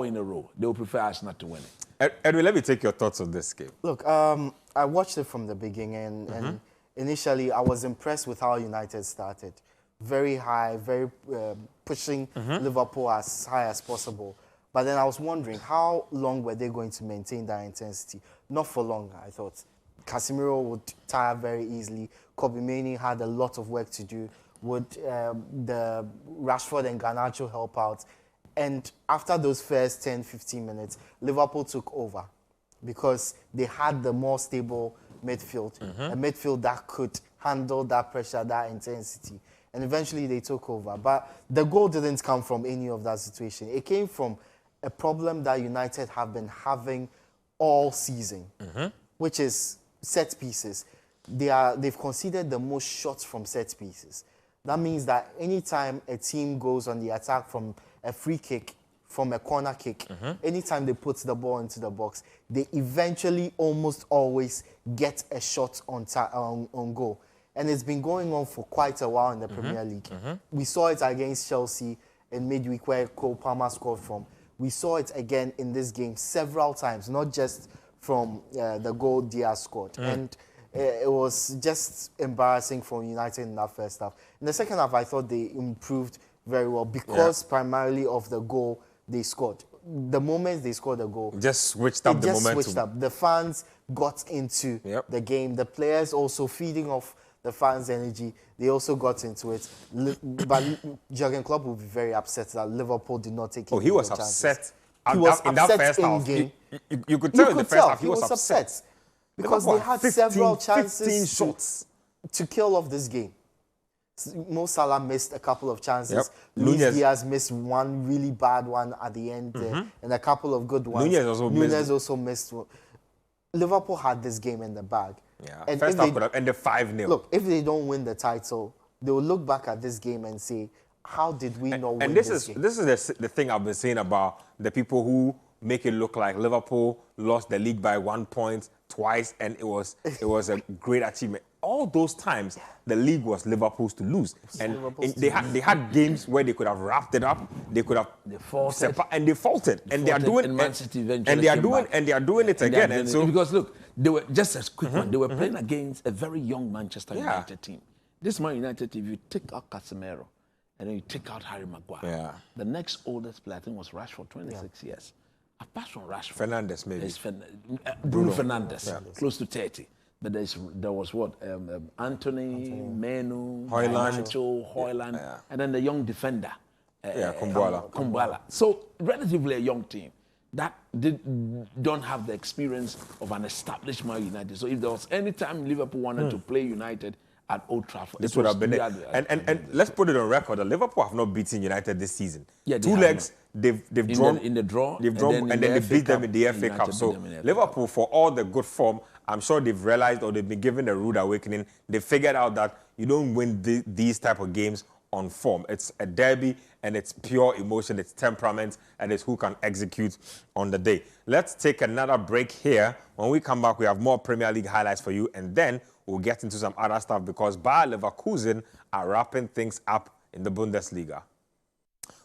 in a row. They will prefer Arsenal to win it. Edwin, let me take your thoughts on this game. Look, I watched it from the beginning, and initially I was impressed with how United started. Very high, very pushing Liverpool as high as possible. But then I was wondering, how long were they going to maintain that intensity? Not for long, I thought. Casemiro would tire very easily. Kobe Mainoo had a lot of work to do. Would the Rashford and Garnacho help out? And after those first 10, 15 minutes, Liverpool took over because they had the more stable midfield, a midfield that could handle that pressure, that intensity. And eventually they took over. But the goal didn't come from any of that situation. It came from a problem that United have been having all season, which is set pieces. They've conceded the most shots from set pieces. That means that anytime a team goes on the attack from a free kick, from a corner kick, anytime they put the ball into the box, they eventually almost always get a shot on goal. And it's been going on for quite a while in the Premier League. We saw it against Chelsea in midweek where Cole Palmer scored from. We saw it again in this game several times, not just from the goal Diaz scored. And it was just embarrassing for United in that first half. In the second half, I thought they improved very well because primarily of the goal they scored. The moment they scored the goal, just switched up the momentum. The fans got into the game. The players also feeding off the fans' energy. They also got into it. But Jurgen Klopp will be very upset that Liverpool did not take it. Oh, he was upset. He was in upset that first half. game. You could tell in the first half he was upset. Because they had several chances 15 shots to kill off this game. Mo Salah missed a couple of chances. Luis Diaz missed one really bad one at the end and a couple of good ones. Nunez also missed one. Liverpool had this game in the bag. Yeah, and first half could have ended 5-0. Look, if they don't win the title, they will look back at this game and say, how did we not win this game? And this is the thing I've been saying about the people who make it look like Liverpool lost the league by 1 point twice and it was a great achievement. All those times, the league was Liverpool's to lose. And they had games where they could have wrapped it up. They could have faltered. And they faltered. And they are doing it again. And so because look, they were just as quick one. They were playing against a very young Manchester United team. This Man United team, if you take out Casemiro and then you take out Harry Maguire, the next oldest player I think was Rashford, 26 years. Apart from Rashford, Fernandes maybe. Bruno Fernandes, close to 30. But there was what? Anthony, Mainoo, Højlund, and then the young defender, Kumbala. So relatively a young team that don't have the experience of an established Man United. So if there was any time Liverpool wanted to play United at Old Trafford, this would have been it. And let's put it on record that Liverpool have not beaten United this season. Yeah, Two legs. They've drawn in the draw. They've drawn and then they beat them in the FA Cup. So Liverpool, for all the good form, I'm sure they've realized or they've been given a rude awakening. They figured out that you don't win these type of games on form. It's a derby and it's pure emotion, it's temperament, and it's who can execute on the day. Let's take another break here. When we come back, we have more Premier League highlights for you, and then we'll get into some other stuff because Bayern Leverkusen are wrapping things up in the Bundesliga.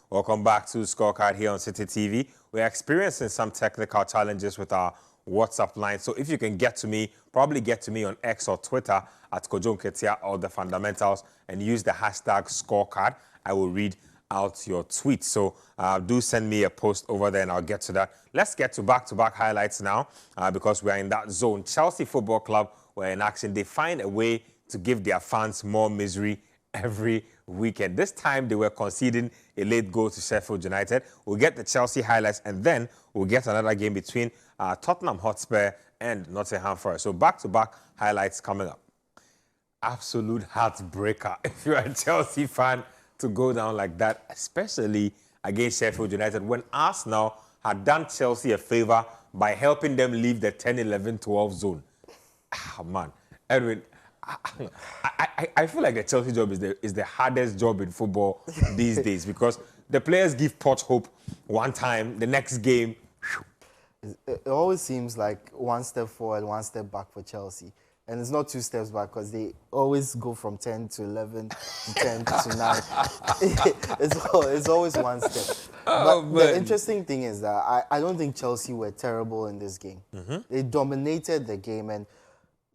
Welcome back to Scorecard here on Citi TV. We're experiencing some technical challenges with our WhatsApp line. So if you can get to me, probably get to me on X or Twitter at Kojo Nketia or The Fundamentals and use the hashtag Scorecard. I will read out your tweet. So do send me a post over there and I'll get to that. Let's get to back-to-back highlights now because we're in that zone. Chelsea Football Club were in action. They find a way to give their fans more misery every weekend. This time they were conceding a late goal to Sheffield United. We'll get the Chelsea highlights and then we'll get another game between Tottenham Hotspur and Nottingham Forest. So back-to-back highlights coming up. Absolute heartbreaker if you're a Chelsea fan to go down like that, especially against Sheffield United when Arsenal had done Chelsea a favor by helping them leave the 10, 11, 12 zone. Ah, man. Edwin, I feel like the Chelsea job is the hardest job in football these days because the players give Poch hope one time, the next game. It always seems like one step forward, one step back for Chelsea. And it's not two steps back because they always go from 10 to 11 to 10 to 9. It's always one step. Oh, but the interesting thing is that I don't think Chelsea were terrible in this game. They dominated the game and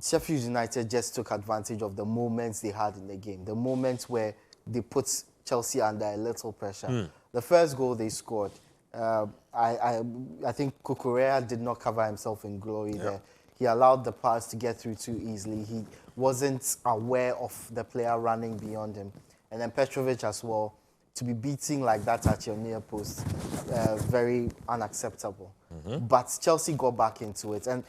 Sheffield United just took advantage of the moments they had in the game, the moments where they put Chelsea under a little pressure. The first goal they scored, I think Cucurella did not cover himself in glory there. He allowed the pass to get through too easily. He wasn't aware of the player running beyond him. And then Petrovic as well, to be beating like that at your near post, very unacceptable. But Chelsea got back into it. And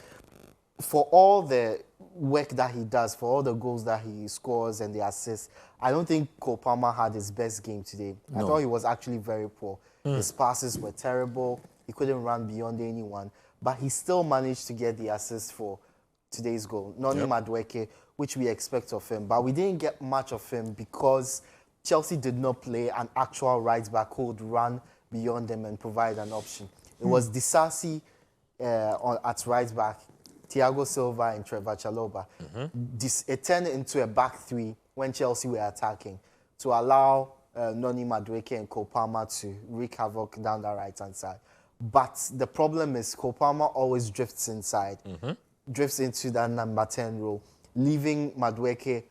for all the work that he does, for all the goals that he scores and the assists, I don't think Cole Palmer had his best game today. I thought he was actually very poor. His passes were terrible. He couldn't run beyond anyone. But he still managed to get the assist for today's goal. Noni Madueke, which we expect of him. But we didn't get much of him because Chelsea did not play an actual right-back who would run beyond them and provide an option. It was Disasi at right-back, Thiago Silva and Trevor Chalobah. It turned into a back three when Chelsea were attacking to allow Noni Madueke and Cole Palmer to wreak havoc down the right-hand side. But the problem is Cole Palmer always drifts inside, drifts into that number 10 role, leaving Madueke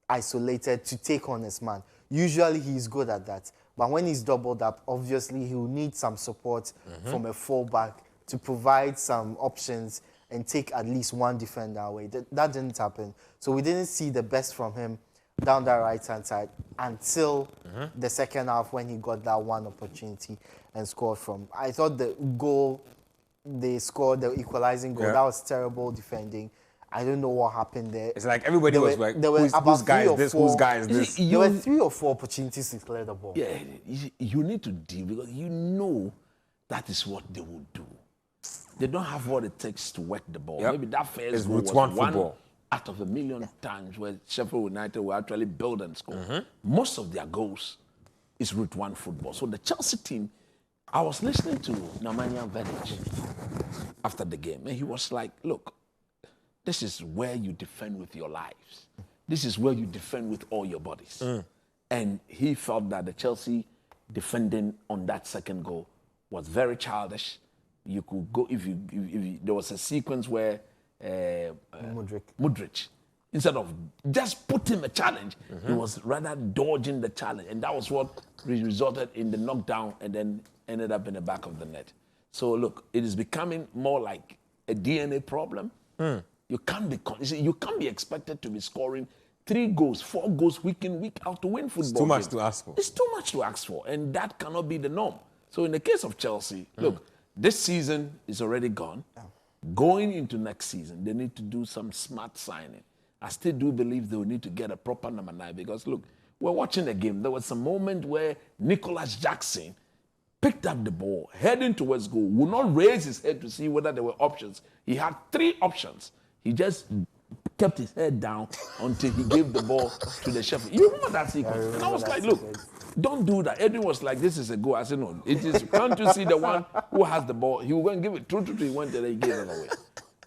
isolated to take on his man. Usually he's good at that. But when he's doubled up, obviously he'll need some support from a fullback to provide some options and take at least one defender away. That didn't happen. So we didn't see the best from him down that right-hand side until the second half when he got that one opportunity and scored from. I thought the goal they scored, the equalizing goal, that was terrible defending. I don't know what happened there. It's like everybody was like, whose guy is this? Whose guy is this? There were 3 or 4 opportunities to clear the ball. Yeah, you need to deal because you know that is what they will do. They don't have what it takes to work the ball. Maybe that first goal was one football out of a million times where Sheffield United will actually build and score. Most of their goals is route one football. So the Chelsea team, I was listening to Nemanja Vidic after the game, and he was like, look, this is where you defend with your lives. This is where you defend with all your bodies. And he felt that the Chelsea defending on that second goal was very childish. You could go, if there was a sequence where Mudryk, instead of just put him a challenge, he was rather dodging the challenge. And that was what resulted in the knockdown and then ended up in the back of the net. So look, it is becoming more like a DNA problem. You can't be expected to be scoring 3 goals, 4 goals week in, week out to win football. It's too much to ask for. It's too much to ask for, and that cannot be the norm. So in the case of Chelsea, look, this season is already gone. Going into next season, they need to do some smart signing. I still do believe they will need to get a proper number 9 because, look, we're watching the game. There was a moment where Nicholas Jackson picked up the ball, heading towards goal, would not raise his head to see whether there were options. He had 3 options. He just kept his head down until he gave the ball to the Sheffield. You remember that sequence? And I was like, look, don't do that. Edwin was like, this is a goal. I said, no, it is. Can't you see the one who has the ball? He will go and give it. He went there, he gave it away.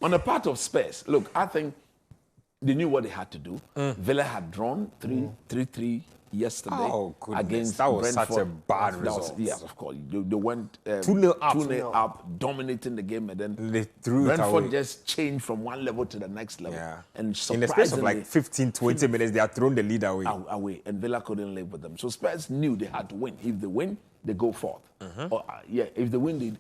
On the part of Spurs, look, I think they knew what they had to do. Villa had drawn 3-3 yesterday. Oh, goodness. Against That was Brentford. such a bad result. Yes, of course. They went 2-0 up. 2-0 up, dominating the game, and then They threw it Brentford away. just changed from one level to the next level. Yeah. And In the space of like 15, 20 minutes, they had thrown the lead away. away, and Villa couldn't live with them. So Spurs knew they had to win. If they win, they go forth. Or, if they win, they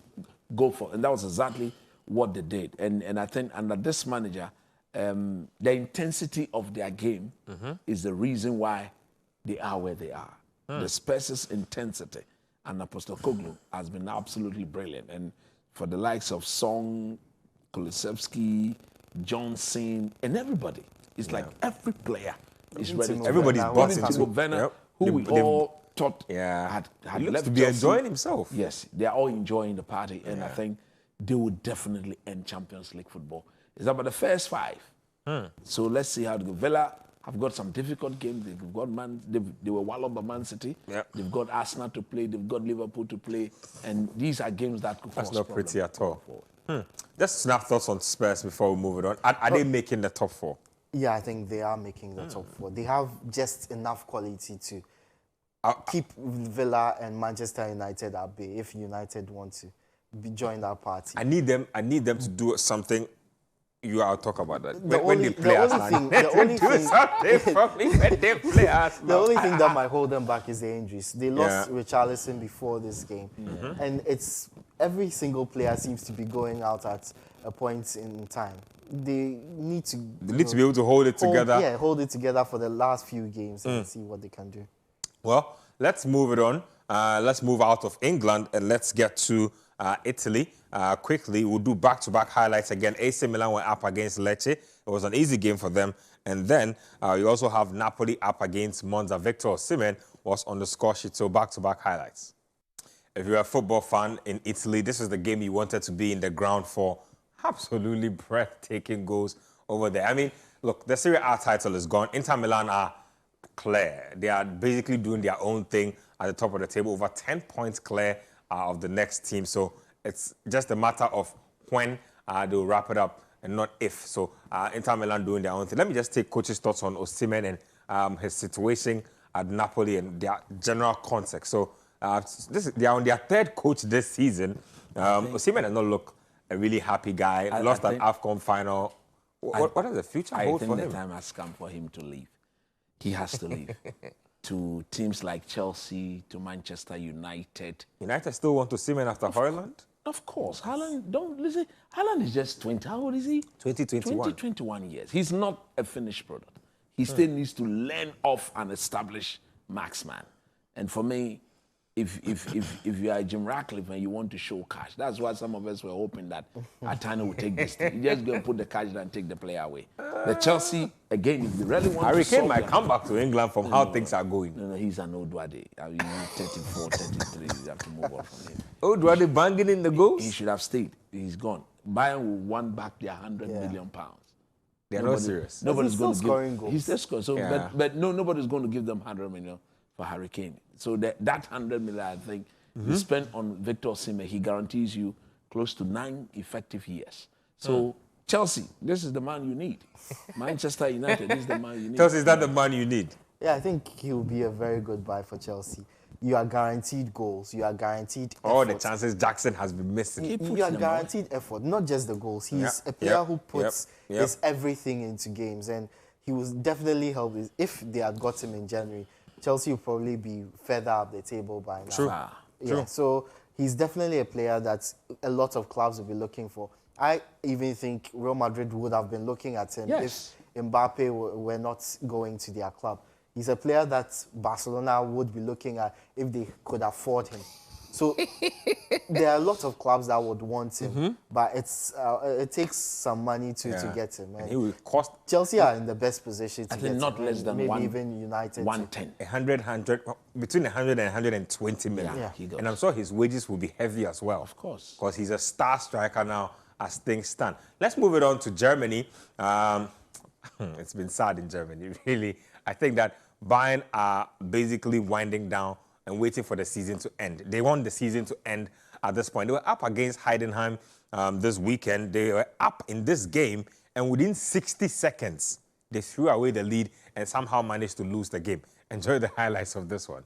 go forth. And that was exactly what they did. And I think under this manager, the intensity of their game is the reason why they are where they are. The Spurs' intensity and Postecoglou has been absolutely brilliant. And for the likes of Song, Kulusevski, Johnson, and everybody, it's like every player is ready. Everybody's bought into Timo Werner, Yep. who They've- we all thought Yeah. had He looks left to be Chelsea. enjoying himself. Yes, they are all enjoying the party, and I think they will definitely end Champions League football. It's about the first 5. So let's see how they go. Villa have got some difficult games. They've got they were walloped by Man City. Yep. They've got Arsenal to play. They've got Liverpool to play, and these are games that could That's cause not problems pretty at all. forward. Just snap thoughts on Spurs before we move it on. Are they making the top 4? Yeah, I think they are making the top 4. They have just enough quality to keep Villa and Manchester United at bay if United want to join that party. I need them to do something. I'll talk about that. The only thing that might hold them back is the injuries. They lost Richarlison before this game, and it's every single player seems to be going out at a point in time. They need to be able to hold it together. Yeah, hold it together for the last few games and see what they can do. Well, let's move it on. Let's move out of England and let's get to Italy. Quickly, we'll do back-to-back highlights again. AC Milan were up against Lecce. It was an easy game for them. And then you also have Napoli up against Monza. Victor Osimhen was on the score sheet. So back-to-back highlights. If you're a football fan in Italy, this is the game you wanted to be in the ground for. Absolutely breathtaking goals over there. I mean, look, the Serie A title is gone. Inter Milan are clear. They are basically doing their own thing at the top of the table, over 10 points clear of the next team. So it's just a matter of when they'll wrap it up and not if. So Inter Milan doing their own thing. Let me just take coach's thoughts on Osimhen and his situation at Napoli and their general context. So they are on their 3rd coach this season. Osimhen does not look a really happy guy. Lost an AFCON final. What is the future hold for him? I think the time has come for him to leave. He has to leave. To teams like Chelsea, to Manchester United. United still want to see him after Haaland? Of course. Haaland, don't listen. Haaland is just 20. How old is he? 21. 21 years. He's not a finished product. He still needs to learn off an established marksman. And for me, if you are Jim Ratcliffe and you want to show cash, that's why some of us were hoping that Atani would take this thing. You just go and put the cash down and take the player away. The Chelsea, again, if they really want Harry to Kane might come back to England from how things are going. No, he's an old Wade. I mean, 34, 33, you have to move on from him. Old Wade banging in the goals? He should have stayed. He's gone. Bayern will want back their £100 million. They're not serious. Nobody's going to give. goals. He's still scoring. So, but no, nobody's going to give them £100 million for Harry Kane. So that £100 million, I think, you spend on Victor Osimhen, he guarantees you close to 9 effective years. So Chelsea, this is the man you need. Manchester United, this is the man you need. Chelsea, is that the man you need? Yeah, I think he will be a very good buy for Chelsea. You are guaranteed goals. You are guaranteed effort. All the chances Jackson has been missing. You are guaranteed effort, not just the goals. He's a player who puts his everything into games, and he will definitely help. If they had got him in January, Chelsea will probably be further up the table by now. True. Yeah, so he's definitely a player that a lot of clubs will be looking for. I even think Real Madrid would have been looking at him if Mbappe were not going to their club. He's a player that Barcelona would be looking at if they could afford him. So there are a lot of clubs that would want him, but it takes some money to get him. And he will cost. Chelsea are in the best position to I get think him. not less than maybe even United. 110. 100, between 100 and 120 million. Yeah. He goes. And I'm sure his wages will be heavy as well. Of course. Because he's a star striker now as things stand. Let's move it on to Germany. It's been sad in Germany, really. I think that Bayern are basically winding down and waiting for the season to end. They want the season to end at this point. They were up against Heidenheim this weekend. They were up in this game, and within 60 seconds, they threw away the lead and somehow managed to lose the game. Enjoy the highlights of this one.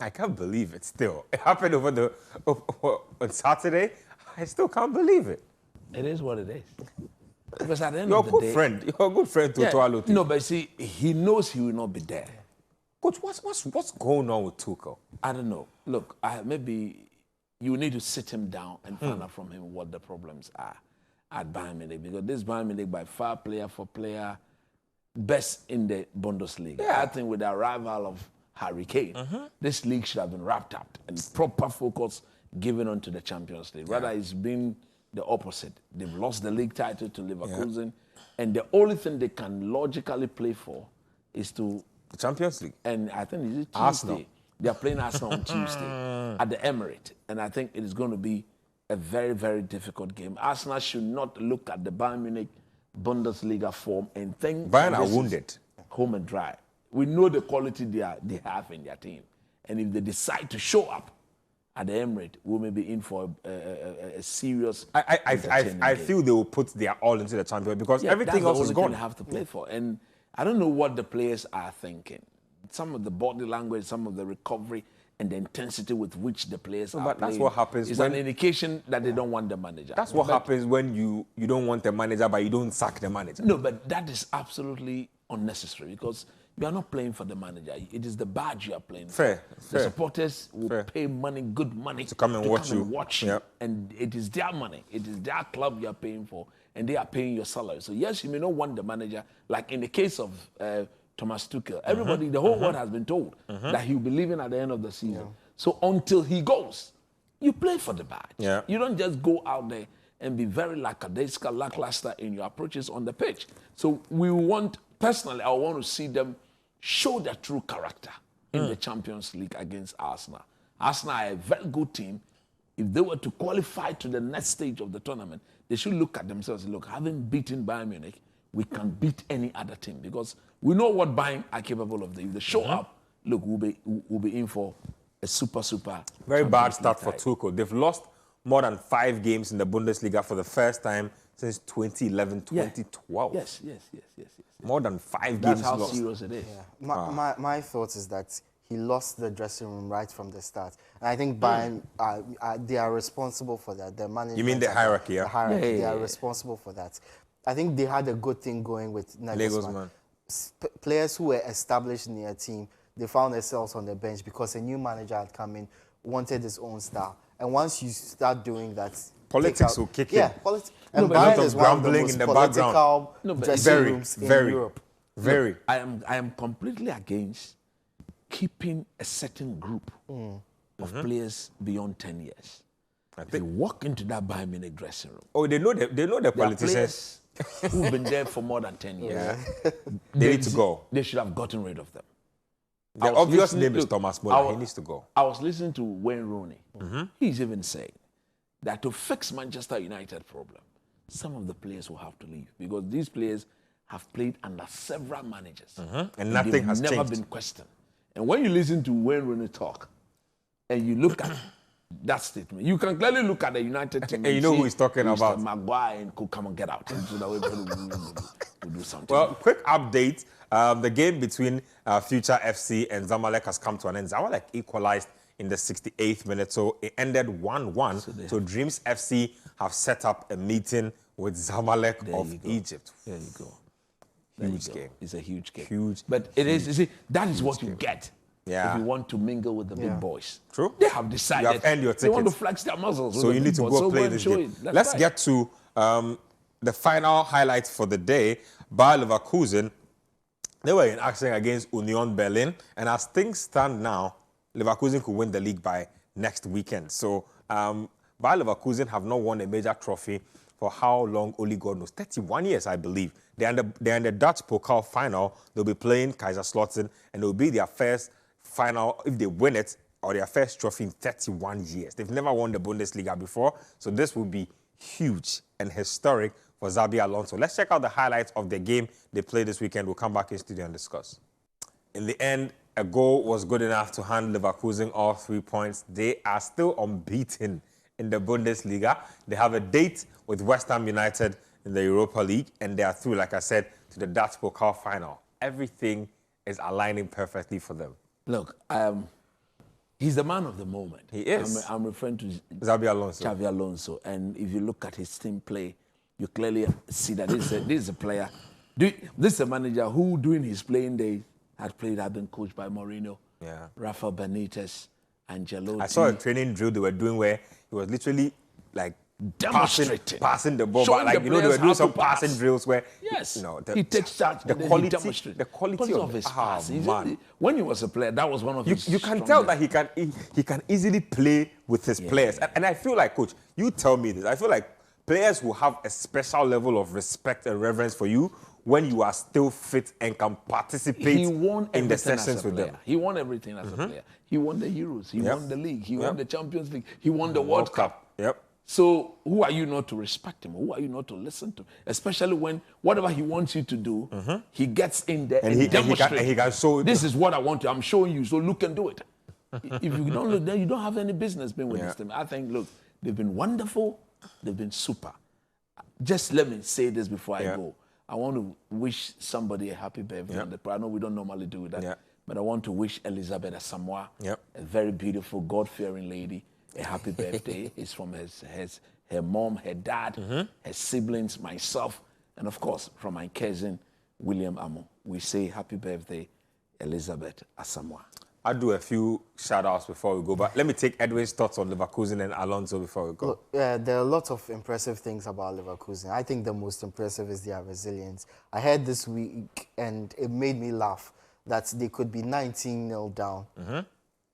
I can't believe it still. It happened on Saturday. I still can't believe it. It is what it is. Because at the end You're of a the good day, friend. You're a good friend to Tualuti. no, but see, he knows he will not be there. Coach, what's going on with Tuchel? I don't know. Look, maybe you need to sit him down and find out from him what the problems are at Bayern Munich, because this Bayern Munich by far player for player best in the Bundesliga. Yeah. I think with the arrival of Harry Kane, this league should have been wrapped up and proper focus given onto the Champions League. Rather, it's been the opposite. They've lost the league title to Leverkusen, and the only thing they can logically play for is to The Champions League. and I think it's Tuesday. Arsenal. They are playing Arsenal on Tuesday at the Emirates. And I think it is going to be a very, very difficult game. Arsenal should not look at the Bayern Munich Bundesliga form and think Bayern are this is wounded. home and dry. We know the quality they have in their team. And if they decide to show up at the Emirates, we may be in for a serious I feel they will put their all into the Champions because everything else is That's the only thing gone. they have to play for. And I don't know what the players are thinking. Some of the body language, some of the recovery, and the intensity with which the players are but playing. that's what happens is when- an indication that they don't want the manager. That's what happens when you don't want the manager, but you don't sack the manager. No, but that is absolutely unnecessary because you are not playing for the manager. It is the badge you are playing Fair, for. The fair. supporters will Fair. pay money, good money, To come and watch you. Yep. And it is their money. It is their club you are paying for, and they are paying your salary. So yes, you may not want the manager. Like in the case of Thomas Tuchel, everybody, the whole world has been told that he will be leaving at the end of the season. So until he goes, you play for the badge. Yeah. You don't just go out there and be very lackluster in your approaches on the pitch. So we want, personally, I want to see them show their true character in the Champions League against Arsenal. Arsenal are a very good team. If they were to qualify to the next stage of the tournament, they should look at themselves and look, having beaten Bayern Munich, we can beat any other team because we know what Bayern are capable of. If they show up, look, we'll be in for a super Very Champions bad League start for title. Tuchel. They've lost more than 5 games in the Bundesliga for the first time since 2011, 2012. Yes. More than 5 That's games how lost. serious it is. My thoughts is that he lost the dressing room right from the start. And I think Bayern, they are responsible for that. The management. You mean the hierarchy, yeah? The hierarchy, Yeah. they are responsible for that. I think they had a good thing going with Nagelsmann. Nagelsmann. Players who were established in their team, they found themselves on the bench because a new manager had come in, wanted his own style. And once you start doing that, Politics will kick in. Yeah, politics. And but a lot Bayern of is one of the grumbling most in the background. political No, but dressing Very, rooms very, in Europe. very. I am completely against keeping a certain group of players beyond 10 years. I If you think. walk into that Bayern Munich dressing room, Oh, they know the there are politicians. players who've been there for more than 10 years. Yeah. They need to go. They should have gotten rid of them. The I was obvious listening- name is look, Thomas I Muller. was- He needs to go. I was listening to Wayne Rooney. He's even saying that to fix Manchester United problem, some of the players will have to leave because these players have played under several managers. And nothing they've has never changed. been questioned. And when you listen to Wayne Rooney talk and you look at that statement, you can clearly look at the United team And you know who see he's talking Mr. about. Maguire and could come and get out. And so that way we'll do something. Well, quick update. The game between Future FC and Zamalek has come to an end. Zamalek equalized in the 68th minute, so it ended 1-1. So Dreams FC have set up a meeting with Zamalek of you go. Egypt. There you go. Huge game. It's a huge game. Huge, But it is, you see, that is what you get Yeah. if you want to mingle with the Yeah. big boys. True. They have decided You have earned your they want to tickets. flex their muscles. with So the you big need to boys. go So play and this show game. it. That's Let's right. get to the final highlights for the day. Bayer Leverkusen, they were in action against Union Berlin. And as things stand now, Leverkusen could win the league by next weekend. So Bayer Leverkusen have not won a major trophy for how long, only God knows. 31 years, I believe. They're in the Dutch Pokal final. They'll be playing Kaiserslautern, and it will be their first final, if they win it, or their first trophy in 31 years. They've never won the Bundesliga before, so this will be huge and historic for Xabi Alonso. Let's check out the highlights of the game they played this weekend. We'll come back in studio and discuss. In the end, a goal was good enough to hand Leverkusen all 3 points. They are still unbeaten in the Bundesliga. They have a date with West Ham United in the Europa League, and they are through, like I said, to the Dutch Pokal final. Everything is aligning perfectly for them? Look, he's the man of the moment. He is. I'm referring to Xabi Alonso. Xabi Alonso. And if you look at his team play, you clearly see that this is a player. This is a manager who, during his playing days, had been coached by Mourinho, Rafa Benitez, Ancelotti. I saw a training drill they were doing where he was literally like passing the ball, showing but like the they were doing some pass. passing drills where he takes charge. The quality of his pass. Man. When he was a player, that was one of his. You can tell that he can easily play with his players, and I feel like, coach, you tell me this. I feel like players who have a special level of respect and reverence for you when you are still fit and can participate in the sessions with them. He won everything as a player. He won the Euros. He won the league. He won the Champions League. He won the World Cup. So who are you not to respect him? Who are you not to listen to? Especially when whatever he wants you to do, he gets in there and he can show. This is what I want to. I'm showing you. So look and do it. If you don't look, then you don't have any business being with this team. I think, look, they've been wonderful. They've been super. Just let me say this before I go. I want to wish somebody a happy birthday. I know we don't normally do that, but I want to wish Elizabeth Asamoah, a very beautiful, God-fearing lady, a happy birthday. It's from her mom, her dad, her siblings, myself, and of course from my cousin William Amo. We say happy birthday, Elizabeth Asamoah. I'll do a few shout-outs before we go, but let me take Edwin's thoughts on Leverkusen and Alonso before we go. Look, there are a lot of impressive things about Leverkusen. I think the most impressive is their resilience. I heard this week, and it made me laugh, that they could be 19-0 down,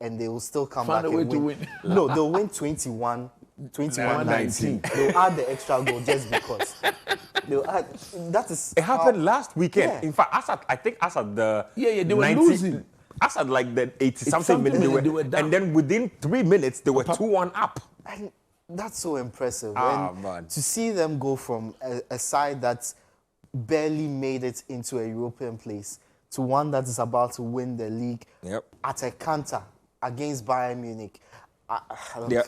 and they will still come back and win. No, they'll win 21-19. They'll add the extra goal just because. They'll add. That is. It happened last weekend. Yeah. In fact, I think as at the they were losing. As at like the 80-something minutes, they were down. And then within 3 minutes, they were 2-1 up. And that's so impressive. Man. To see them go from a side that barely made it into a European place to one that is about to win the league at a canter against Bayern Munich. They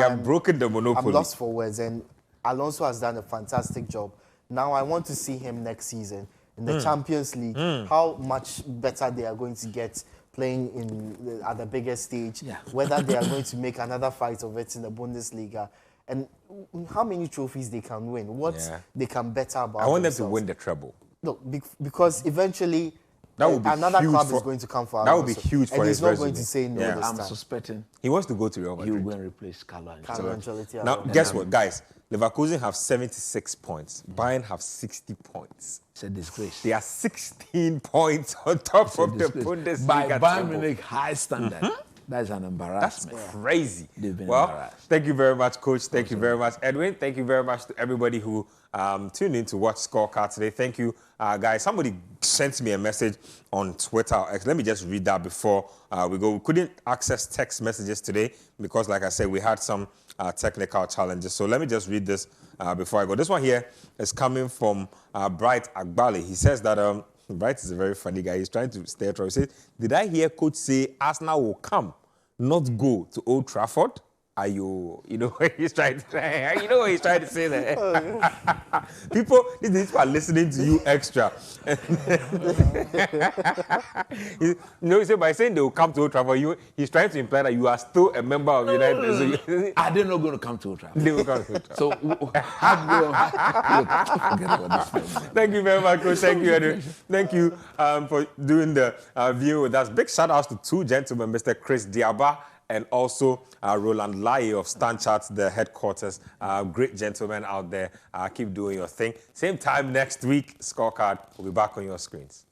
have broken the monopoly. I'm lost for words. And Alonso has done a fantastic job. Now I want to see him next season in the Champions League, how much better they are going to get playing at the biggest stage, whether they are going to make another fight of it in the Bundesliga, and how many trophies they can win, what they can better about. I want them themselves. to win the treble. Look, because eventually another club is going to come for Alonso. That would be huge for his and he's not going to say no this I'm time. Suspecting he wants to go to Real Madrid. He will go and replace Carlo Ancelotti. Now, guess what, guys? Leverkusen have 76 points. Bayern have 60 points. It's a disgrace. They are 16 points on top of the Bundesliga. By Bayern Munich high standard. That's an embarrassment. That's crazy. They've been embarrassed. Thank you very much, Coach. Thank you very much, Edwin. Thank you very much to everybody who tuned in to watch Scorecard today. Thank you, guys. Somebody sent me a message on Twitter. Let me just read that before we go. We couldn't access text messages today because, like I said, we had some technical challenges. So let me just read this before I go. This one here is coming from Bright Agbali. He says that Bright is a very funny guy. He's trying to stay true. He says, did I hear Coach say Arsenal will come, not go to Old Trafford? Are you know what he's trying to say? You know what he's trying to say there? These people are listening to you extra. He said by saying they will come to Old Trafford, he's trying to imply that you are still a member of United. So are they not going to come to Old Trafford? They will come to Old Trafford. So forget about this. Thank you very much, Coach. Thank you, Edwin. Thank you for doing the view with us. Big shout outs to two gentlemen, Mr. Chris Diaba and also Roland Lai of Stanchart, the headquarters. Great gentlemen out there. Keep doing your thing. Same time next week, Scorecard will be back on your screens.